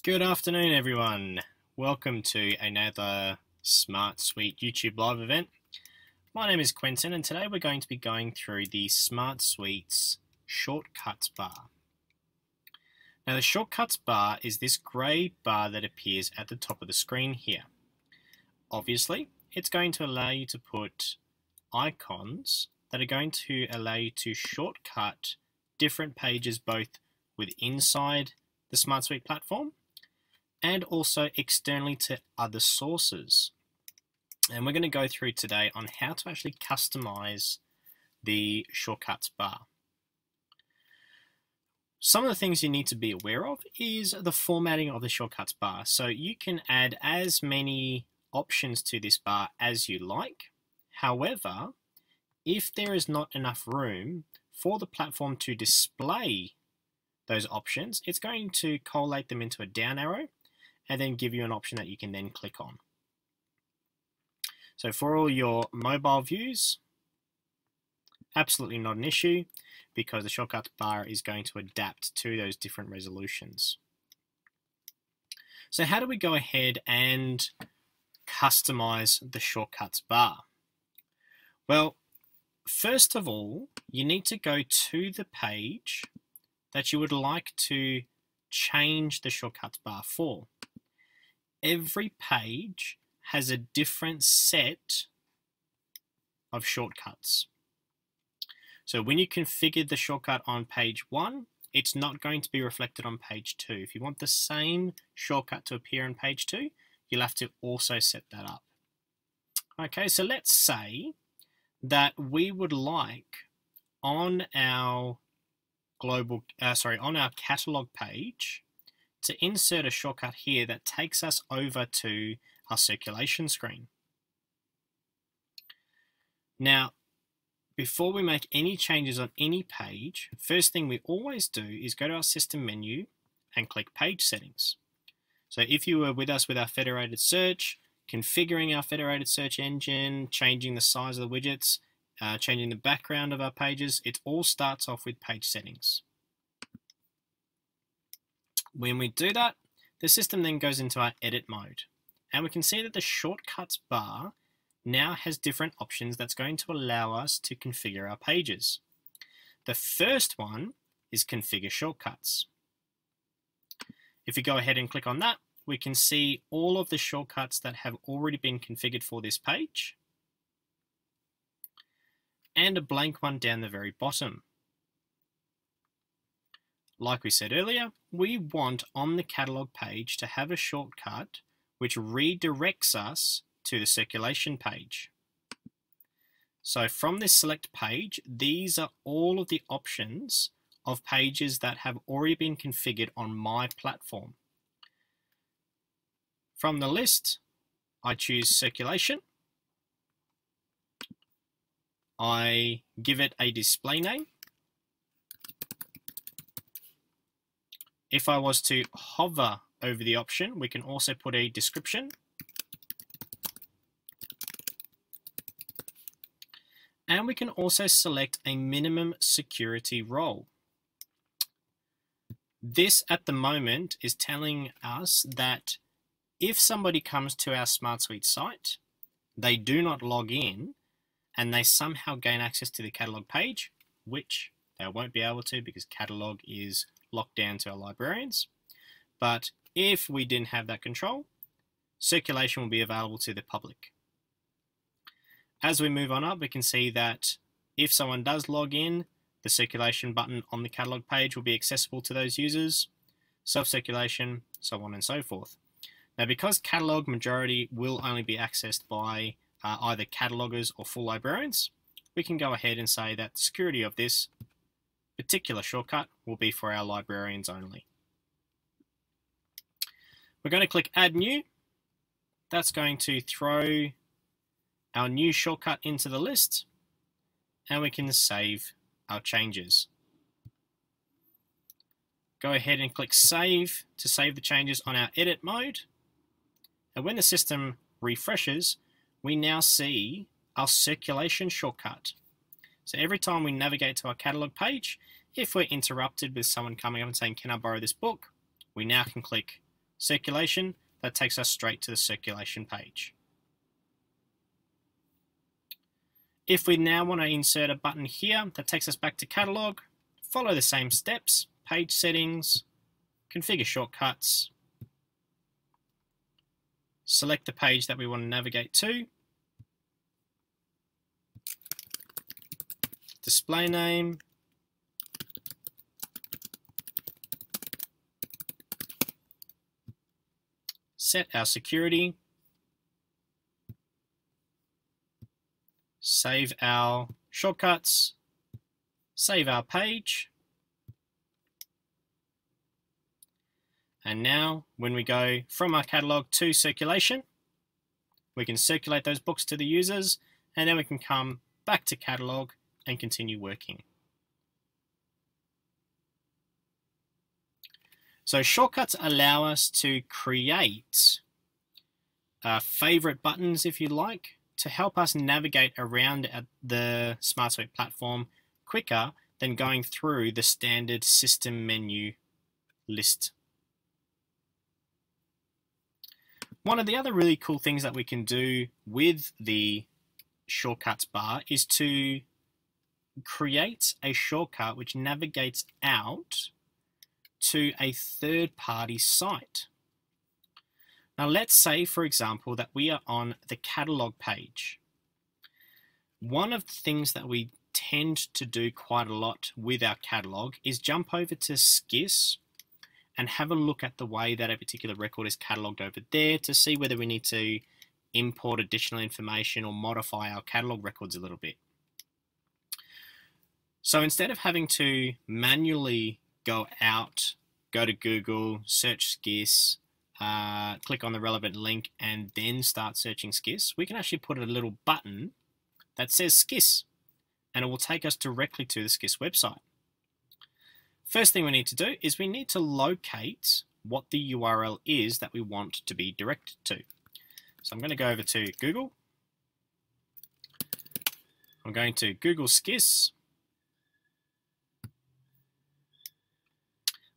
Good afternoon, everyone. Welcome to another SmartSuite YouTube live event. My name is Quentin, and today we're going to be going through the SmartSuite's shortcuts bar. Now, the shortcuts bar is this grey bar that appears at the top of the screen here. Obviously, it's going to allow you to put icons that are going to allow you to shortcut different pages both inside the SmartSuite platform and also externally to other sources. And we're going to go through today on how to actually customize the shortcuts bar. Some of the things you need to be aware of is the formatting of the shortcuts bar. So you can add as many options to this bar as you like. However, if there is not enough room for the platform to display those options, it's going to collate them into a down arrow and then give you an option that you can then click on. So for all your mobile views, absolutely not an issue because the shortcuts bar is going to adapt to those different resolutions. So how do we go ahead and customize the shortcuts bar? Well, first of all, you need to go to the page that you would like to change the shortcuts bar for. Every page has a different set of shortcuts. So when you configure the shortcut on page 1, it's not going to be reflected on page 2. If you want the same shortcut to appear on page 2, you'll have to also set that up. Okay, so let's say that we would like on our on our catalog page to insert a shortcut here that takes us over to our circulation screen. Now, before we make any changes on any page, first thing we always do is go to our system menu and click page settings. So if you were with us with our federated search, configuring our federated search engine, changing the size of the widgets, changing the background of our pages, it all starts off with page settings. When we do that, the system then goes into our edit mode, and we can see that the shortcuts bar now has different options that's going to allow us to configure our pages. The first one is configure shortcuts. If we go ahead and click on that, we can see all of the shortcuts that have already been configured for this page and a blank one down the very bottom. Like we said earlier, we want on the catalog page to have a shortcut which redirects us to the circulation page. So from this select page, these are all of the options of pages that have already been configured on my platform. From the list, I choose circulation. I give it a display name. If I was to hover over the option, we can also put a description. And we can also select a minimum security role. This at the moment is telling us that if somebody comes to our SmartSuite site, they do not log in, and they somehow gain access to the catalog page, which they won't be able to because catalog is locked down to our librarians. But if we didn't have that control, circulation will be available to the public. As we move on up, we can see that if someone does log in, the circulation button on the catalog page will be accessible to those users, self-circulation, so on and so forth. Now, because catalog majority will only be accessed by either catalogers or full librarians, we can go ahead and say that the security of this particular shortcut will be for our librarians only. We're going to click Add New. That's going to throw our new shortcut into the list, and we can save our changes. Go ahead and click Save to save the changes on our edit mode. And when the system refreshes, we now see our circulation shortcut. So every time we navigate to our catalog page, if we're interrupted with someone coming up and saying, "Can I borrow this book?" we now can click circulation, that takes us straight to the circulation page. If we now want to insert a button here, that takes us back to catalog. Follow the same steps: page settings, configure shortcuts, select the page that we want to navigate to, display name, set our security, save our shortcuts, save our page, and now when we go from our catalog to circulation, we can circulate those books to the users, and then we can come back to catalog and continue working. So shortcuts allow us to create favorite buttons, if you like, to help us navigate around at the SmartSuite platform quicker than going through the standard system menu list. One of the other really cool things that we can do with the shortcuts bar is to create a shortcut which navigates out to a third-party site. Now let's say, for example, that we are on the catalog page. One of the things that we tend to do quite a lot with our catalog is jump over to SmartSuite's and have a look at the way that a particular record is cataloged over there to see whether we need to import additional information or modify our catalog records a little bit. So instead of having to manually go to Google, search SmartSuite's, click on the relevant link, and then start searching SmartSuite's, we can actually put a little button that says SmartSuite's, and it will take us directly to the SmartSuite's website. First thing we need to do is we need to locate what the URL is that we want to be directed to. So I'm going to go over to Google. I'm going to Google SmartSuite's.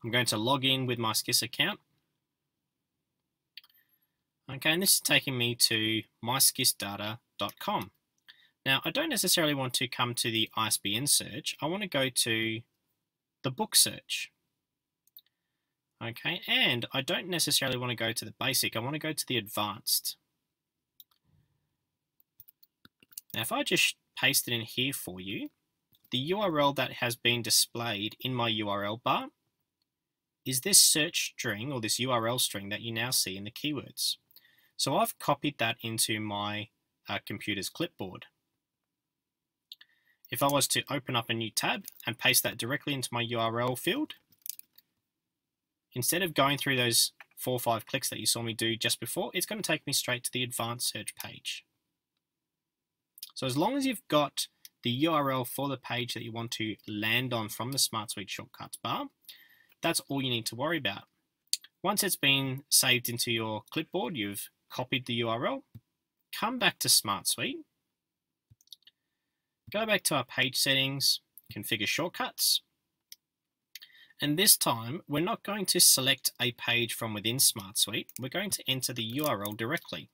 I'm going to log in with my SmartSuite's account. Okay, and this is taking me to mysmartsuitesdata.com. Now, I don't necessarily want to come to the ISBN search. I want to go to the book search. Okay, and I don't necessarily want to go to the basic. I want to go to the advanced. Now, if I just paste it in here for you, the URL that has been displayed in my URL bar is this search string, or this URL string that you now see in the keywords. So I've copied that into my computer's clipboard. If I was to open up a new tab and paste that directly into my URL field, instead of going through those 4 or 5 clicks that you saw me do just before, it's going to take me straight to the advanced search page. So as long as you've got the URL for the page that you want to land on from the SmartSuite shortcuts bar, that's all you need to worry about. Once it's been saved into your clipboard, you've copied the URL, come back to SmartSuite, go back to our page settings, configure shortcuts, and this time we're not going to select a page from within SmartSuite, we're going to enter the URL directly.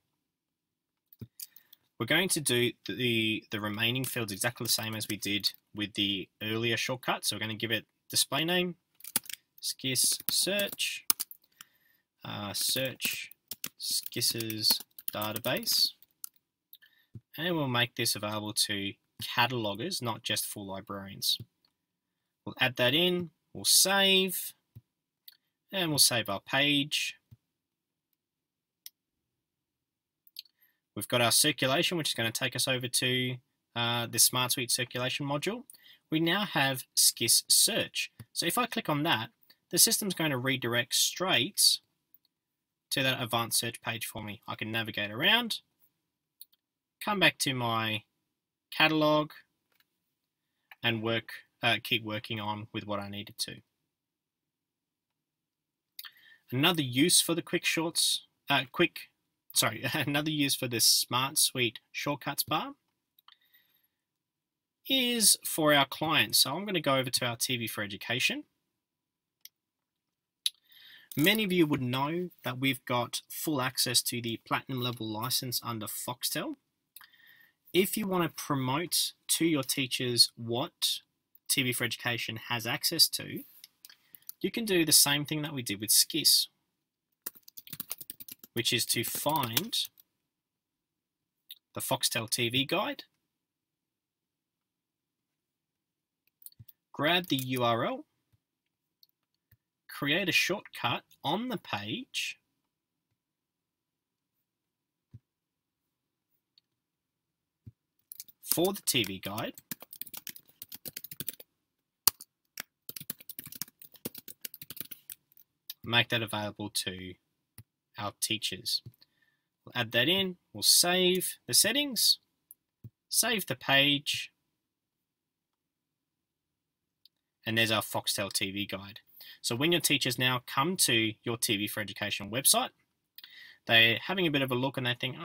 We're going to do the remaining fields exactly the same as we did with the earlier shortcut. So we're going to give it display name, SmartSuite's search, search SmartSuite's database, and we'll make this available to catalogers, not just full librarians. We'll add that in, we'll save, and we'll save our page. We've got our circulation, which is going to take us over to the SmartSuite circulation module. We now have SmartSuite's search. So if I click on that, the system's going to redirect straight to that advanced search page for me. I can navigate around, come back to my catalog, and keep working on with what I needed to. Another use for the another use for this SmartSuite shortcuts bar is for our clients. So I'm going to go over to our TV for Education. Many of you would know that we've got full access to the Platinum level license under Foxtel. If you want to promote to your teachers what TV for Education has access to, you can do the same thing that we did with SKIS, which is to find the Foxtel TV guide, grab the URL, create a shortcut on the page, for the TV guide, make that available to our teachers. We'll add that in, we'll save the settings, save the page, and there's our Foxtel TV guide. So when your teachers now come to your TV for Education website, they're having a bit of a look and they think,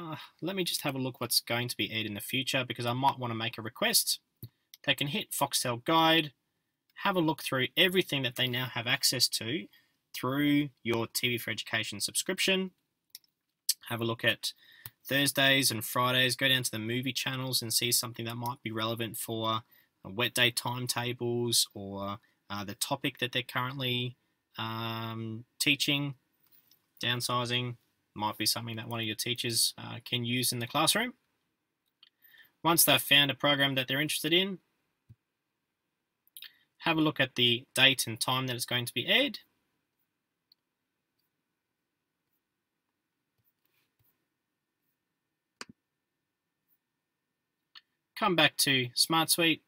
let me just have a look what's going to be aired in the future because I might want to make a request. They can hit Foxtel guide, have a look through everything that they now have access to through your TV for Education subscription. Have a look at Thursdays and Fridays, go down to the movie channels and see something that might be relevant for wet day timetables or the topic that they're currently teaching. Downsizing might be something that one of your teachers can use in the classroom. Once they've found a program that they're interested in, have a look at the date and time that it's going to be aired. Come back to SmartSuite,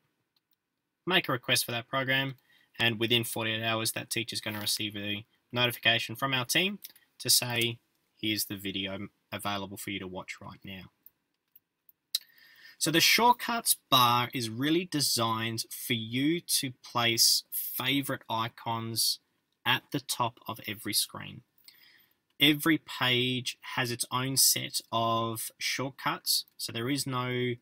make a request for that program, and within 48 hours that teacher's going to receive a notification from our team to say, here's the video available for you to watch right now. So the shortcuts bar is really designed for you to place favorite icons at the top of every screen. Every page has its own set of shortcuts, so there is no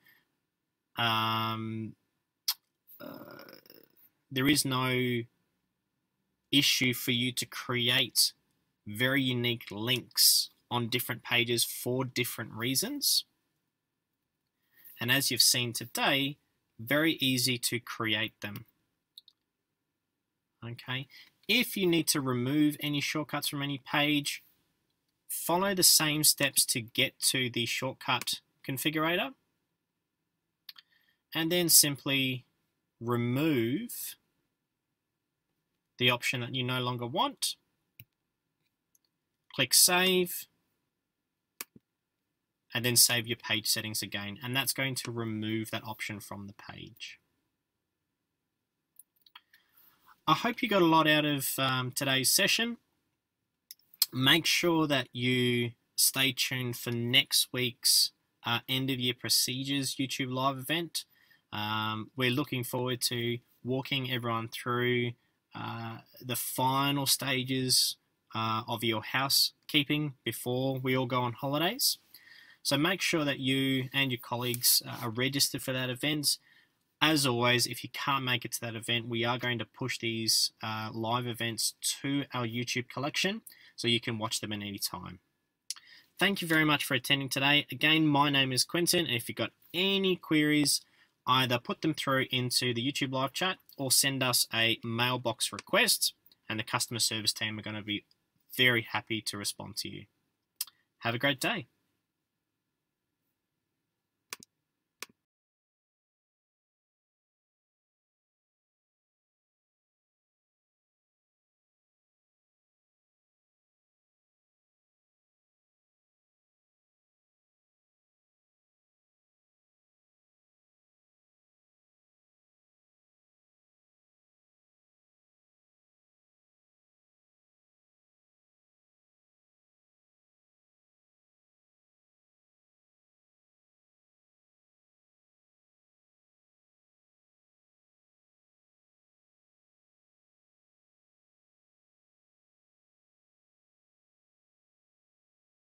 issue for you to create very unique links on different pages for different reasons. And as you've seen today, very easy to create them. Okay, if you need to remove any shortcuts from any page, follow the same steps to get to the shortcut configurator, and then simply remove the option that you no longer want. Click Save, and then save your page settings again, and that's going to remove that option from the page. I hope you got a lot out of today's session. Make sure that you stay tuned for next week's end of year procedures YouTube live event. We're looking forward to walking everyone through the final stages of your housekeeping before we all go on holidays. So make sure that you and your colleagues are registered for that event. As always, if you can't make it to that event, we are going to push these live events to our YouTube collection so you can watch them at any time. Thank you very much for attending today. Again, my name is Quentin, and if you've got any queries, either put them through into the YouTube live chat or send us a mailbox request, and the customer service team are going to be very happy to respond to you. Have a great day.